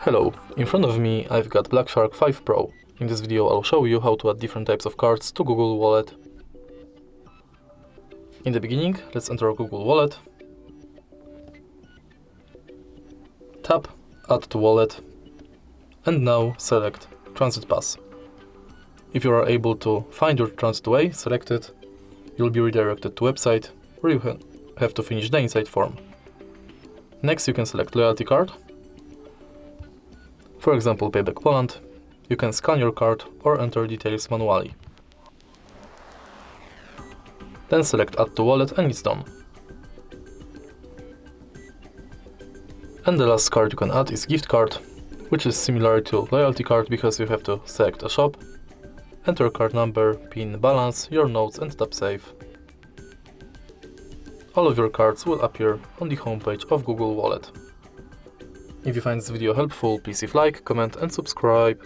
Hello, in front of me I've got Black Shark 5 Pro. In this video I'll show you how to add different types of cards to Google Wallet. In the beginning, let's enter Google Wallet. Tap Add to Wallet and now select Transit Pass. If you are able to find your transit way selected, you'll be redirected to website where you have to finish the inside form. Next you can select loyalty card. For example, Payback Poland. You can scan your card or enter details manually. Then select Add to Wallet and it's done. And the last card you can add is gift card, which is similar to loyalty card because you have to select a shop, enter card number, PIN, balance, your notes and tap Save. All of your cards will appear on the homepage of Google Wallet. If you find this video helpful, please leave a like, comment and subscribe.